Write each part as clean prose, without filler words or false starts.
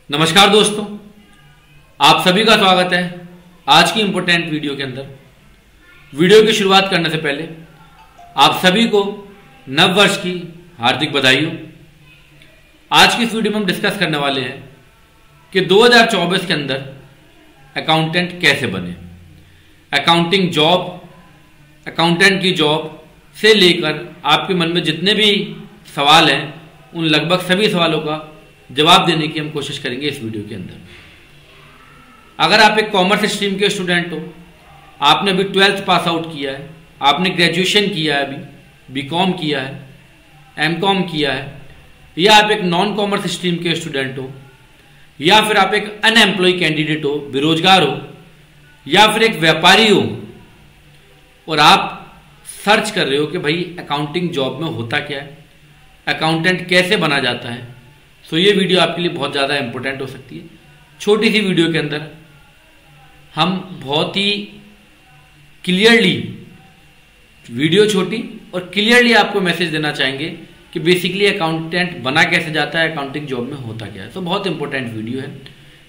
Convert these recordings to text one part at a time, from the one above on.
नमस्कार दोस्तों, आप सभी का स्वागत है आज की इंपोर्टेंट वीडियो के अंदर। वीडियो की शुरुआत करने से पहले आप सभी को नव वर्ष की हार्दिक बधाई हो। आज की इस वीडियो में हम डिस्कस करने वाले हैं कि 2024 के अंदर अकाउंटेंट कैसे बने। अकाउंटिंग जॉब, अकाउंटेंट की जॉब से लेकर आपके मन में जितने भी सवाल हैं उन लगभग सभी सवालों का जवाब देने की हम कोशिश करेंगे इस वीडियो के अंदर। अगर आप एक कॉमर्स स्ट्रीम के स्टूडेंट हो, आपने अभी 12th पास आउट किया है, आपने ग्रेजुएशन किया है, अभी बीकॉम किया है, एमकॉम किया है, या आप एक नॉन कॉमर्स स्ट्रीम के स्टूडेंट हो, या फिर आप एक अनएम्प्लॉय कैंडिडेट हो, बेरोजगार हो, या फिर एक व्यापारी हो और आप सर्च कर रहे हो कि भाई अकाउंटिंग जॉब में होता क्या है, अकाउंटेंट कैसे बना जाता है, तो ये वीडियो आपके लिए बहुत ज़्यादा इंपॉर्टेंट हो सकती है। छोटी सी वीडियो के अंदर हम बहुत ही क्लियरली, वीडियो छोटी और क्लियरली आपको मैसेज देना चाहेंगे कि बेसिकली अकाउंटेंट बना कैसे जाता है, अकाउंटिंग जॉब में होता क्या है। तो बहुत इंपॉर्टेंट वीडियो है।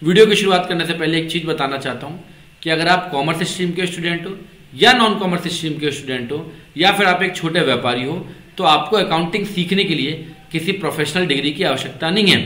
वीडियो की शुरुआत करने से पहले एक चीज़ बताना चाहता हूँ कि अगर आप कॉमर्स स्ट्रीम के स्टूडेंट हो या नॉन कॉमर्स स्ट्रीम के स्टूडेंट हो या फिर आप एक छोटे व्यापारी हो, तो आपको अकाउंटिंग सीखने के लिए किसी प्रोफेशनल डिग्री की आवश्यकता नहीं है।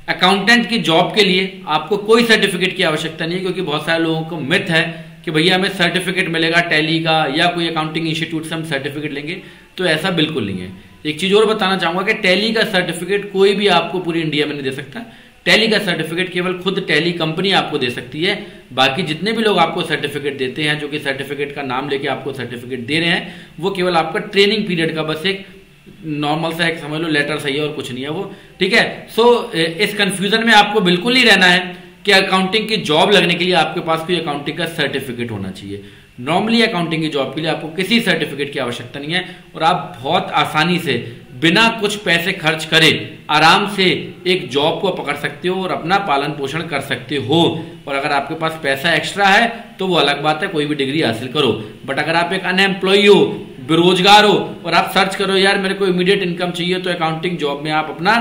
अकाउंटेंट की जॉब के लिए आपको कोई सर्टिफिकेट की आवश्यकता नहीं है, क्योंकि बहुत सारे लोगों को मिथ है कि भैया हमें सर्टिफिकेट मिलेगा टैली का या कोई अकाउंटिंग इंस्टीट्यूट से हम सर्टिफिकेट लेंगे, तो ऐसा बिल्कुल नहीं है। एक चीज और बताना चाहूंगा कि टैली का सर्टिफिकेट कोई भी आपको पूरी इंडिया में नहीं दे सकता। टैली का सर्टिफिकेट केवल खुद टैली कंपनी आपको दे सकती है। बाकी जितने भी लोग आपको सर्टिफिकेट देते हैं, जो कि सर्टिफिकेट का नाम लेके आपको सर्टिफिकेट दे रहे हैं, वो केवल आपका ट्रेनिंग पीरियड का बस एक नॉर्मल सा एक समझ लो लेटर सही है और कुछ नहीं है वो, ठीक है। सो इस कंफ्यूजन में आपको बिल्कुल नहीं रहना है कि अकाउंटिंग की जॉब लगने के लिए आपके पास कोई अकाउंटिंग का सर्टिफिकेट होना चाहिए। नॉर्मली अकाउंटिंग की जॉब के लिए आपको किसी सर्टिफिकेट की आवश्यकता नहीं है और आप बहुत आसानी से बिना कुछ पैसे खर्च करे आराम से एक जॉब को पकड़ सकते हो और अपना पालन पोषण कर सकते हो। और अगर आपके पास पैसा एक्स्ट्रा है तो वो अलग बात है, कोई भी डिग्री हासिल करो। बट अगर आप एक अनएम्प्लॉय हो, बेरोजगार हो और आप सर्च करो यार मेरे को इमीडिएट इनकम चाहिए, तो अकाउंटिंग जॉब में आप अपना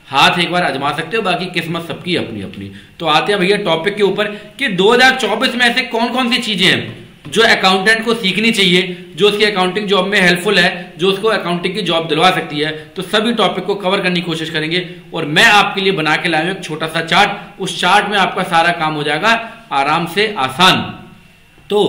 हाथ एक बार आजमा सकते हो। बाकी किस्मत सबकी अपनी अपनी। तो आते हैं भैया टॉपिक के ऊपर कि 2024 में ऐसे कौन कौन सी चीजें हैं जो अकाउंटेंट को सीखनी चाहिए, जो उसकी अकाउंटिंग जॉब में हेल्पफुल है, जो उसको अकाउंटिंग की जॉब दिलवा सकती है। तो सभी टॉपिक को कवर करने की कोशिश करेंगे और मैं आपके लिए बना के लाया हूं एक छोटा सा चार्ट। उस चार्ट में आपका सारा काम हो जाएगा आराम से आसान। तो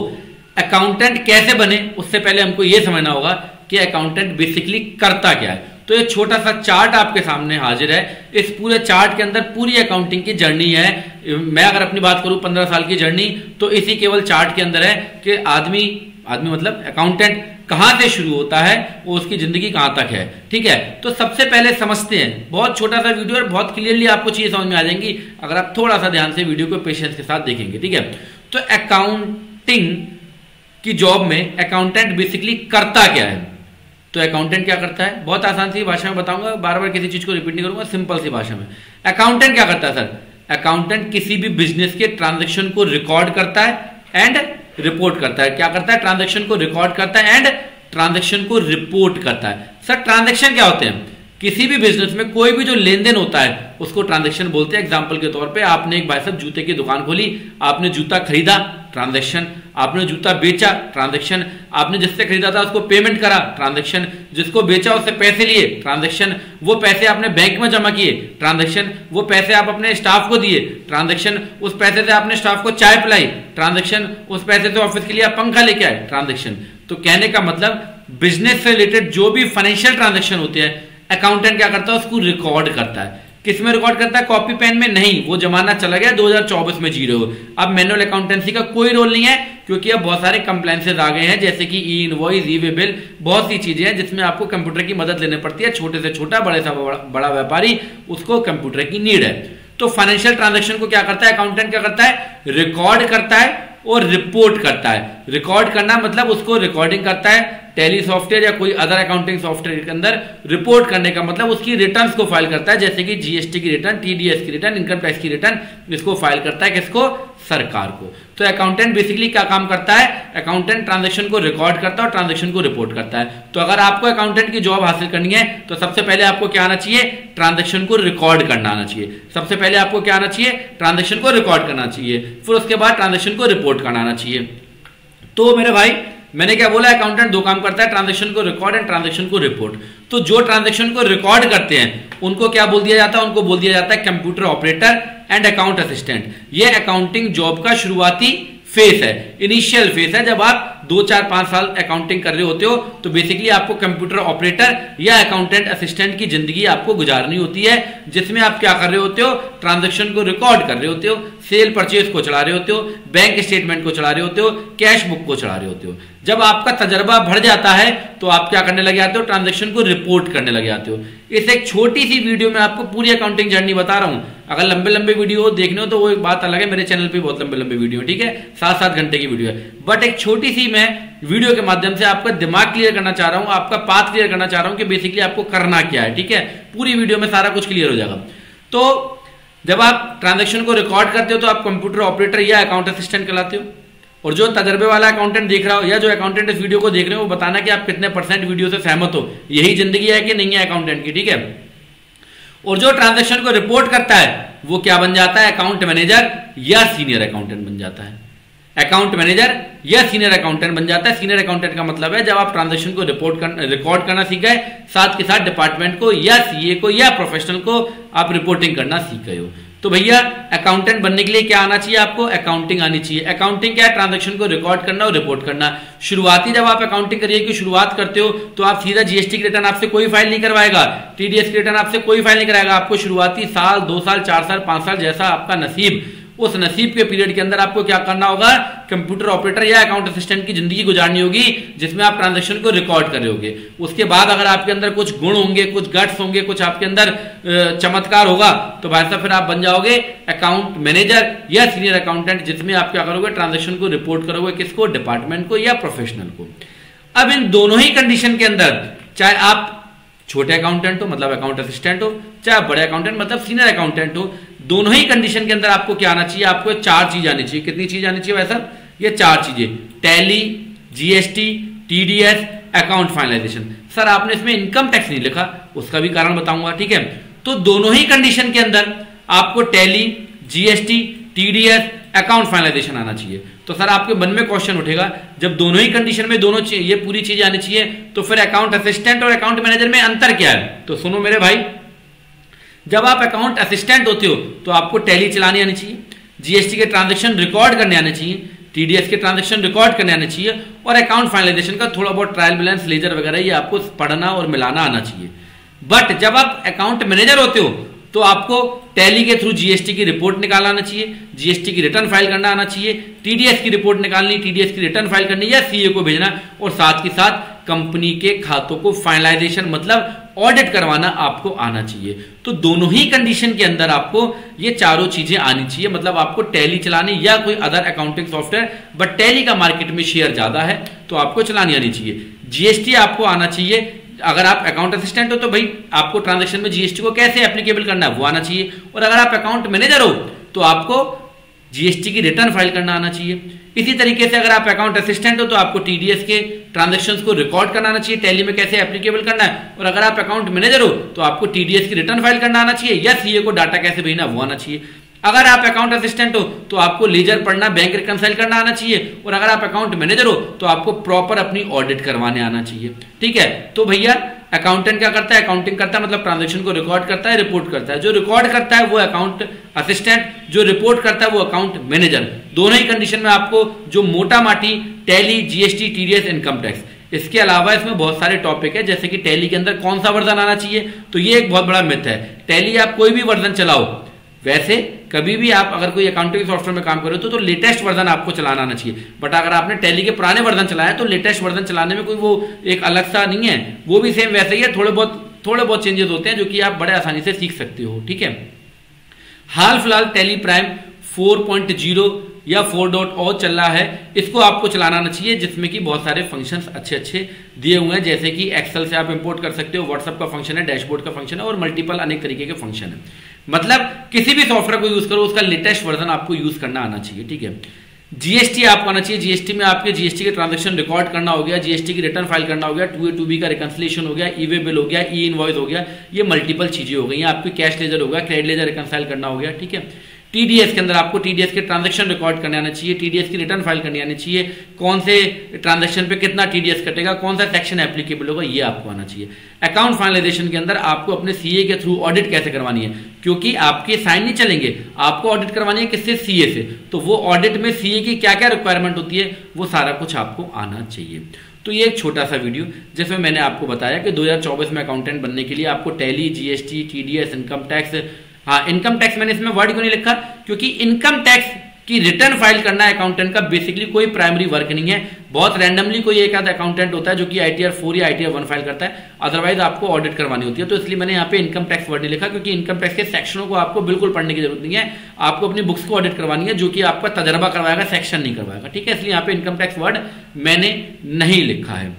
अकाउंटेंट कैसे बने, उससे पहले हमको यह समझना होगा कि अकाउंटेंट बेसिकली करता क्या है। तो ये छोटा सा चार्ट आपके सामने हाजिर है। इस पूरे चार्ट के अंदर पूरी अकाउंटिंग की जर्नी है। मैं अगर अपनी बात करूं 15 साल की जर्नी, तो इसी केवल चार्ट के अंदर है कि आदमी मतलब अकाउंटेंट कहां से शुरू होता है, वो उसकी जिंदगी कहां तक है, ठीक है। तो सबसे पहले समझते हैं, बहुत छोटा सा वीडियो और बहुत क्लियरली आपको चीजें समझ में आ जाएंगी अगर आप थोड़ा सा ध्यान से वीडियो को पेशेंस के साथ देखेंगे, ठीक है। तो अकाउंटिंग की जॉब में अकाउंटेंट बेसिकली करता क्या है। तो अकाउंटेंट क्या करता है, बहुत आसान सी भाषा में बताऊंगा, बार बार किसी चीज को रिपीट नहीं करूंगा, सिंपल सी भाषा में। अकाउंटेंट क्या करता है सर, अकाउंटेंट किसी भी बिजनेस के ट्रांजैक्शन को रिकॉर्ड करता है एंड रिपोर्ट करता है। क्या करता है, ट्रांजैक्शन को रिकॉर्ड करता है एंड ट्रांजैक्शन को रिपोर्ट करता है। सर ट्रांजैक्शन क्या होते हैं, किसी भी बिजनेस में कोई भी जो लेन देन होता है उसको ट्रांजैक्शन बोलते हैं। एग्जांपल के तौर पे आपने एक भाई साहब जूते की दुकान खोली, आपने जूता खरीदा, ट्रांजैक्शन। आपने जूता बेचा, ट्रांजैक्शन। आपने जिससे खरीदा था उसको पेमेंट करा, ट्रांजैक्शन। जिसको बेचा उससे पैसे लिए, ट्रांजैक्शन। वो पैसे आपने बैंक में जमा किए, ट्रांजैक्शन। वो पैसे आप अपने स्टाफ को दिए, ट्रांजैक्शन। उस पैसे से आपने स्टाफ को चाय पिलाई, ट्रांजैक्शन। उस पैसे से ऑफिस के लिए आप पंखा लेके आए, ट्रांजैक्शन। तो कहने का मतलब बिजनेस से रिलेटेड जो भी फाइनेंशियल ट्रांजैक्शन होते हैं अकाउंटेंट क्या करता है, उसको रिकॉर्ड करता है। किस में रिकॉर्ड करता है, कॉपी पेन में नहीं, वो जमाना चला गया, 2024 में जी रहे हो। अब मैनुअल अकाउंटेंसी का कोई रोल नहीं है, क्योंकि अब बहुत सारे कंप्लायंसेस आ गए हैं, जैसे कि ई इनवॉइस, ई वे बिल, बहुत सी चीजें हैं जिसमें आपको कंप्यूटर की मदद लेनी पड़ती है। छोटे से छोटा, बड़े से बड़ा व्यापारी, उसको कंप्यूटर की नीड है। तो फाइनेंशियल ट्रांजैक्शन को क्या करता है अकाउंटेंट, क्या करता है, रिकॉर्ड करता है और रिपोर्ट करता है। रिकॉर्ड करना मतलब उसको रिकॉर्डिंग करता है टैली सॉफ्टवेयर या कोई अदर अकाउंटिंग सॉफ्टवेयर के अंदर। रिपोर्ट करने का मतलब उसकी रिटर्न्स को फाइल करता है, जैसे कि जीएसटी की रिटर्न, टीडीएस की रिटर्न, इनकम टैक्स की रिटर्न, इसको फाइल करता है। किसको, सरकार को। तो अकाउंटेंट बेसिकली क्या काम करता है, अकाउंटेंट ट्रांजैक्शन को रिकॉर्ड करता है और ट्रांजैक्शन को रिपोर्ट करता है। तो अगर आपको अकाउंटेंट की जॉब हासिल करनी है तो सबसे पहले आपको क्या आना चाहिए, ट्रांजैक्शन को रिकॉर्ड करना आना चाहिए। सबसे पहले आपको क्या आना चाहिए, ट्रांजैक्शन को रिकॉर्ड करना चाहिए, फिर उसके बाद ट्रांजैक्शन को रिपोर्ट करना आना चाहिए। तो मेरे भाई मैंने क्या बोला, अकाउंटेंट दो काम करता है, ट्रांजैक्शन को रिकॉर्ड एंड ट्रांजैक्शन को रिपोर्ट। तो जो ट्रांजैक्शन को रिकॉर्ड करते हैं उनको क्या बोल दिया जाता है, उनको बोल दिया जाता है computer operator and account assistant. ये अकाउंटिंग जॉब का शुरुआती फेस है, इनिशियल फेस है। जब आप 2, 4, 5 साल अकाउंटिंग कर रहे होते हो तो बेसिकली आपको कंप्यूटर ऑपरेटर या अकाउंटेंट असिस्टेंट की जिंदगी आपको गुजारनी होती है, जिसमें आप क्या कर रहे होते हो, ट्रांजैक्शन को रिकॉर्ड कर रहे होते हो, सेल परचेज को चला रहे होते हो, बैंक स्टेटमेंट को चला रहे होते हो, कैश बुक को चला रहे होते हो। जब आपका तजर्बा बढ़ जाता है तो आप क्या करने लग जाते हो, ट्रांजैक्शन को रिपोर्ट करने लग जाते हो। इस एक छोटी सी वीडियो में आपको पूरी अकाउंटिंग जर्नी बता रहा हूं। अगर लंबे लंबे वीडियो देखने हो तो वो एक बात अलग है, मेरे चैनल पे बहुत लंबे लंबे वीडियो, ठीक है, 7-7 घंटे की वीडियो है। बट एक छोटी सी मैं वीडियो के माध्यम से आपका दिमाग क्लियर करना चाह रहा हूं, आपका पाथ क्लियर करना चाह रहा हूं कि बेसिकली आपको करना क्या है, ठीक है। पूरी वीडियो में सारा कुछ क्लियर हो जाएगा। तो जब आप ट्रांजैक्शन को रिकॉर्ड करते हो तो आप कंप्यूटर ऑपरेटर या अकाउंट असिस्टेंट कहलाते हो। और जो तजर्बे वाला अकाउंटेंट देख रहा हो या जो अकाउंटेंट इस वीडियो को देख रहे हो, वो बताना कि आप कितने % वीडियो से सहमत हो, यही जिंदगी है कि नहीं है अकाउंटेंट की, ठीक है। और जो ट्रांजैक्शन को रिपोर्ट करता है वो क्या बन जाता है, अकाउंट मैनेजर या सीनियर अकाउंटेंट बन जाता है। अकाउंट मैनेजर या सीनियर अकाउंटेंट बन जाता है। सीनियर अकाउंटेंट का मतलब है जब आप ट्रांजैक्शन को रिकॉर्ड करना सीख गए, साथ के साथ डिपार्टमेंट को या सीए को या प्रोफेशनल को आप रिपोर्टिंग करना सीख गए हो। तो भैया अकाउंटेंट बनने के लिए क्या आना चाहिए, आपको अकाउंटिंग आनी चाहिए। अकाउंटिंग क्या है, ट्रांजैक्शन को रिकॉर्ड करना और रिपोर्ट करना। शुरुआती जब आप अकाउंटिंग करियर की शुरुआत करते हो तो आप सीधा जीएसटी की रिटर्न आपसे कोई फाइल नहीं करवाएगा, टीडीएस की रिटर्न आपसे कोई फाइल नहीं कराएगा। आपको शुरुआती साल, 2 साल, 4 साल, 5 साल जैसा आपका नसीब, उस नसीब के पीरियड के अंदर आपको क्या करना होगा, कंप्यूटर ऑपरेटर या अकाउंट असिस्टेंट की जिंदगी गुजारनी होगी, जिसमें आप ट्रांजैक्शन को रिकॉर्ड कर रहे होगे। उसके बाद अगर आपके अंदर कुछ गुण होंगे, कुछ गट्स होंगे, कुछ आपके अंदर चमत्कार होगा तो भाई साहब फिर आप बन जाओगे अकाउंट मैनेजर या सीनियर अकाउंटेंट, जिसमें आप क्या करोगे, ट्रांजैक्शन को रिपोर्ट करोगे, किसको, डिपार्टमेंट को या प्रोफेशनल को। अब इन दोनों ही कंडीशन के अंदर, चाहे आप छोटे अकाउंटेंट हो मतलब अकाउंट असिस्टेंट हो, चाहे बड़े अकाउंटेंट मतलब सीनियर अकाउंटेंट हो, दोनों ही कंडीशन के अंदर आपको क्या आना चाहिए, आपको 4 चीज आनी चाहिए। कितनी चीज आनी चाहिए भाई साहब, ये 4 चीजें, tally, GST, TDS, account finalisation. Sir आपने इसमें इनकम टैक्स नहीं लिखा, उसका भी कारण बताऊंगा, ठीक है। तो दोनों ही कंडीशन के अंदर आपको tally, GST, TDS, account finalisation आना चाहिए। तो सर आपके मन में क्वेश्चन उठेगा, जब दोनों ही कंडीशन में दोनों ये पूरी चीजें आनी चाहिए तो फिर अकाउंट असिस्टेंट और अकाउंट मैनेजर में अंतर क्या है। तो सुनो मेरे भाई, जब आप अकाउंट असिस्टेंट होते हो तो आपको टैली चलानी आनी चाहिए, जीएसटी के ट्रांजैक्शन रिकॉर्ड करने आने चाहिए, टीडीएस के ट्रांजैक्शन रिकॉर्ड करने आने चाहिए, और अकाउंट फाइनलाइजेशन का थोड़ा बहुत ट्रायल बैलेंस, लेजर वगैरह ये आपको पढ़ना और मिलाना आना चाहिए। बट जब आप अकाउंट मैनेजर होते हो तो आपको टैली के थ्रू जीएसटी की रिपोर्ट निकालना आना चाहिए, जीएसटी की रिटर्न फाइल करना आना चाहिए, टीडीएस की रिपोर्ट निकालनी, टीडीएस की रिटर्न फाइल करनी या सीए को भेजना, और साथ के साथ कंपनी के खातों को फाइनलाइजेशन मतलब ऑडिट करवाना आपको आना चाहिए। तो दोनों ही कंडीशन के अंदर आपको ये चारों चीजें आनी चाहिए। मतलब आपको टैली चलानी या कोई other accounting software, but tally का मार्केट में शेयर ज्यादा है तो आपको चलानी आनी चाहिए। जीएसटी आपको आना चाहिए। अगर आप अकाउंट असिस्टेंट हो तो भाई आपको ट्रांजैक्शन में जीएसटी को कैसे एप्लीकेबल करना है वो आना चाहिए, और अगर आप अकाउंट मैनेजर हो तो आपको जीएसटी की रिटर्न फाइल करना आना चाहिए। इसी तरीके से अगर आप अकाउंट असिस्टेंट हो तो आपको टीडीएस के ट्रांजैक्शंस को रिकॉर्ड करना आना चाहिए, टैली में कैसे एप्लीकेबल करना है, और अगर आप अकाउंट मैनेजर हो तो आपको टीडीएस की रिटर्न फाइल करना आना चाहिए या सीए को डाटा कैसे भेजना वो आना चाहिए। अगर आप अकाउंट असिस्टेंट हो तो आपको लेजर पढ़ना, बैंक रिकंसाइल करना आना चाहिए, और अगर आप अकाउंट मैनेजर हो तो आपको प्रॉपर अपनी ऑडिट करवाने आना चाहिए, ठीक है। तो भैया अकाउंटेंट क्या करता है, अकाउंटिंग करता है मतलब ट्रांजैक्शन को रिकॉर्ड करता है, रिपोर्ट करता है। जो रिकॉर्ड करता है वो अकाउंट असिस्टेंट, जो रिपोर्ट करता है वो अकाउंट मैनेजर। दोनों ही कंडीशन में आपको जो मोटा माटी tally, GST, TDS, income tax, इसके अलावा इसमें बहुत सारे टॉपिक है, जैसे कि टैली के अंदर कौन सा वर्जन आना चाहिए, तो ये एक बहुत बड़ा मिथ है। टैली आप कोई भी वर्जन चलाओ, वैसे कभी भी आप अगर कोई अकाउंटिंग सॉफ्टवेयर में काम कर रहे हो तो लेटेस्ट वर्जन आपको चलाना आना चाहिए। बट अगर आपने टैली के पुराने वर्जन चलाया तो लेटेस्ट वर्जन चलाने में कोई वो एक अलग सा नहीं है, वो भी सेम वैसे ही है, थोड़े बहुत चेंजेस होते हैं जो कि आप बड़े आसानी से सीख सकते हो, ठीक है। हाल फिलहाल टैली प्राइम 4.0 या 4.0 चल रहा है, इसको आपको चलाना आना चाहिए, जिसमें कि बहुत सारे फंक्शंस अच्छे अच्छे दिए हुए हैं, जैसे कि एक्सेल से आप इंपोर्ट कर सकते हो, व्हाट्सएप का फंक्शन है, डैशबोर्ड का फंक्शन है और मल्टीपल अनेक तरीके के फंक्शन है। मतलब किसी भी सॉफ्टवेयर को यूज करो उसका लेटेस्ट वर्जन आपको यूज करना आना चाहिए, ठीक है। जीएसटी आपको आना चाहिए, जीएसटी में आपके जीएसटी के ट्रांजैक्शन रिकॉर्ड करना हो गया, जीएसटी की रिटर्न फाइल करना हो गया, 2A 2B का रिकंसिलिएशन हो गया, ई-वे बिल हो गया, ई इनवॉइस हो गया, ये मल्टीपल चीजें हो गई। आपकी कैश लेजर हो गया, क्रेडिट लेजर रिकंसाइल करना हो गया, ठीक है। टीडीएस के अंदर आपको टीडीएस के ट्रांजैक्शन रिकॉर्ड करने आना चाहिए, टीडीएस की रिटर्न फाइल करनी आनी चाहिए, कौन से ट्रांजैक्शन पे कितना टीडीएस कटेगा, कौन सा सेक्शन एप्लीकेबल होगा, ये आपको आना चाहिए। अकाउंट फाइनलाइजेशन के अंदर आपको अपने सीए के थ्रू ऑडिट कैसे करवानी है, क्योंकि आपके साइन नहीं चलेंगे, आपको ऑडिट करवानी है किससे, सीए से। तो वो ऑडिट में सीए की क्या क्या रिक्वायरमेंट होती है वो सारा कुछ आपको आना चाहिए। तो ये एक छोटा सा वीडियो जिसमें मैंने आपको बताया कि 2024 में अकाउंटेंट बनने के लिए आपको tally, GST, TDS, income tax, हाँ इनकम टैक्स मैंने इसमें वर्ड क्यों नहीं लिखा, क्योंकि इनकम टैक्स की रिटर्न फाइल करना अकाउंटेंट का बेसिकली कोई प्राइमरी वर्क नहीं है। बहुत रैंडमली कोई एक आधा अकाउंटेंट होता है जो कि ITR 4 या ITR 1 फाइल करता है, अदरवाइज आपको ऑडिट करवानी होती है। तो इसलिए मैंने यहाँ पे इनकम टैक्स वर्ड नहीं लिखा, क्योंकि इनकम टैक्स के सेक्शनों को आपको बिल्कुल पढ़ने की जरूरत नहीं है, आपको अपनी बुक्स को ऑडिट करवानी है, जो कि आपका तजर्बा करवाएगा, सेक्शन नहीं करवाएगा, ठीक है। इसलिए यहाँ पे इनकम टैक्स वर्ड मैंने नहीं लिखा है।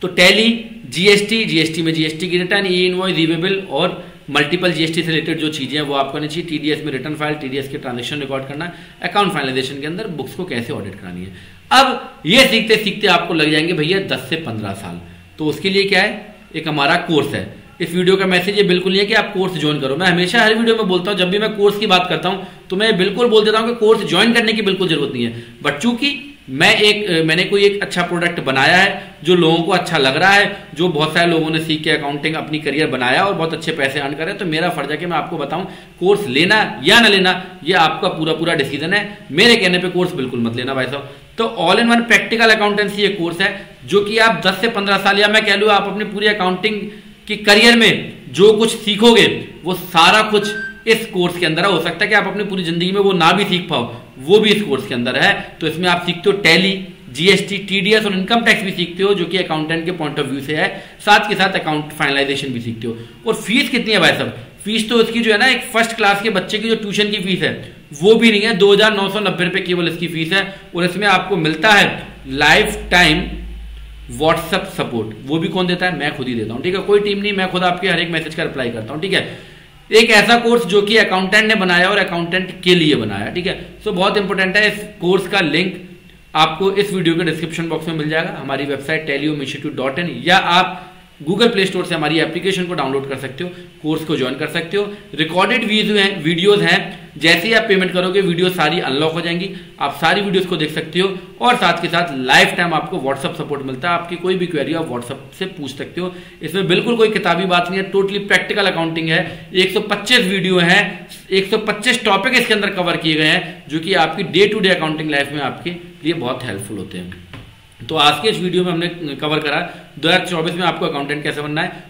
तो टैली, जीएसटी, जीएसटी में जीएसटी की रिटर्न, ई इनवॉइस, ई-वे बिल और मल्टीपल जीएसटी से रिलेटेड जो चीजें हैं वो आपको आनी चाहिए। टीडीएस में रिटर्न फाइल, टीडीएस के ट्रांजैक्शन रिकॉर्ड करना, अकाउंट फाइनलाइजेशन के अंदर बुक्स को कैसे ऑडिट करानी है। अब ये सीखते सीखते आपको लग जाएंगे भैया 10 से 15 साल। तो उसके लिए क्या है, एक हमारा कोर्स है। इस वीडियो का मैसेज ये बिल्कुल नहीं है कि आप कोर्स ज्वाइन करो। मैं हमेशा हर वीडियो में बोलता हूं, जब भी मैं कोर्स की बात करता हूं तो मैं बिल्कुल बोल देता हूं कि कोर्स ज्वाइन करने की बिल्कुल जरूरत नहीं है। बट चूंकि मैंने कोई एक अच्छा प्रोडक्ट बनाया है जो लोगों को अच्छा लग रहा है, जो बहुत सारे लोगों ने सीख के अकाउंटिंग अपनी करियर बनाया और बहुत अच्छे पैसे अर्न करे, तो मेरा फर्ज है कि मैं आपको बताऊं कोर्स लेना या ना लेना, ये आपका पूरा पूरा डिसीजन है। मेरे कहने पे कोर्स बिल्कुल मत लेना भाई साहब। तो all in one practical accountancy ये कोर्स है जो कि आप 10 से 15 साल या मैं कह लूँ आप अपनी पूरी अकाउंटिंग की करियर में जो कुछ सीखोगे वो सारा कुछ इस कोर्स के अंदर है। हो सकता है कि आप अपनी पूरी जिंदगी में वो ना भी सीख पाओ, वो भी इस कोर्स के अंदर है। तो इसमें आप सीखते हो टैली, जीएसटी, टीडीएस और इनकम टैक्स भी सीखते हो, जो कि अकाउंटेंट के पॉइंट ऑफ व्यू से है। साथ के साथ अकाउंट फाइनलाइजेशन भी सीखते हो। और फीस कितनी है भाई साहब, फीस तो इसकी जो है ना, एक फर्स्ट क्लास के बच्चे की जो ट्यूशन की फीस है वो भी नहीं है, 2990 रुपए केवल इसकी फीस है। और इसमें आपको मिलता है लाइफ टाइम व्हाट्सएप सपोर्ट। वो भी कौन देता है, मैं खुद ही देता हूं, ठीक है। कोई टीम नहीं, मैं खुद आपके हर एक मैसेज का रिप्लाई करता हूं, ठीक है। एक ऐसा कोर्स जो कि अकाउंटेंट ने बनाया और अकाउंटेंट के लिए बनाया, ठीक है। सो बहुत इंपॉर्टेंट है। इस कोर्स का लिंक आपको इस वीडियो के डिस्क्रिप्शन बॉक्स में मिल जाएगा। हमारी वेबसाइट tellyominstitute.in, या आप गूगल प्ले स्टोर से हमारी एप्लीकेशन को डाउनलोड कर सकते हो, कोर्स को ज्वाइन कर सकते हो। रिकॉर्डेड वीडियोज हैं, जैसे ही आप पेमेंट करोगे वीडियो सारी अनलॉक हो जाएंगी, आप सारी वीडियोस को देख सकते हो। और साथ के साथ लाइफ टाइम आपको व्हाट्सएप सपोर्ट मिलता है, आपकी कोई भी क्वेरी आप व्हाट्सएप से पूछ सकते हो। इसमें बिल्कुल कोई किताबी बात नहीं है, टोटली प्रैक्टिकल अकाउंटिंग है। 125 वीडियो है, 125 टॉपिक इसके अंदर कवर किए गए हैं, जो कि आपकी day to day accounting life में आपके लिए बहुत हेल्पफुल होते हैं। तो आज के इस वीडियो में हमने कवर करा 2024 में आपको अकाउंटेंट कैसे बनना है।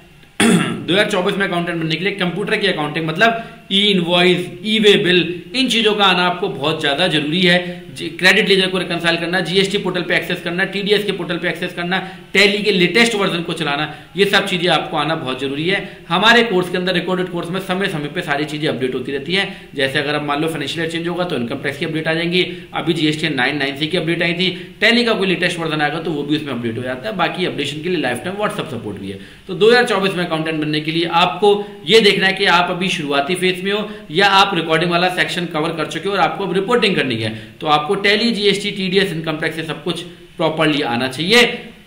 2024 में अकाउंटेंट बनने के लिए कंप्यूटर की अकाउंटिंग मतलब ई इनवॉइस, ई-वे बिल, इन चीजों का आना आपको बहुत ज्यादा जरूरी है। क्रेडिट लेजर को रिकंसाइल करना, जीएसटी पोर्टल पे एक्सेस करना, टीडीएस के पोर्टल पे एक्सेस करना, टैली के लेटेस्ट वर्जन को चलाना, ये सब चीजें आपको आना बहुत जरूरी है। हमारे कोर्स के अंदर, रिकॉर्डेड कोर्स में समय समय पे सारी चीजें अपडेट होती रहती है। जैसे अगर अब मान लो फाइनेंशियल ईयर चेंज होगा तो इनकम टैक्स की अपडेट आ जाएंगी। अभी जीएसटी 996 की अपडेट आई थी, टैली का कोई लेटेस्ट वर्जन आएगा तो वो भी उसमें अपडेट हो जाता है। बाकी अपडेशन के लिए लाइफ टाइम व्हाट्सएप सपोर्ट भी है। तो 2024 में अकाउंटेंट बनने के लिए आपको ये देखना है कि आप अभी शुरुआती फेज में हो या आप रिकॉर्डिंग वाला सेक्शन कवर कर चुके हो और आपको अब रिपोर्टिंग करनी है। तो आपको tally, GST, TDS, income tax से सब कुछ प्रॉपर्ली आना चाहिए।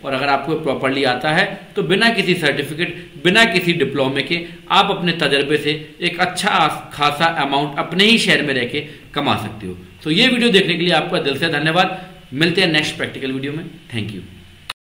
और अगर आपको प्रॉपर्ली आता है तो बिना किसी सर्टिफिकेट, बिना किसी डिप्लोमे के आप अपने तजर्बे से एक अच्छा खासा अमाउंट अपने ही शहर में रह के कमा सकते हो। तो ये वीडियो देखने के लिए आपका दिल से धन्यवाद। मिलते हैं नेक्स्ट प्रैक्टिकल वीडियो में। Thank you.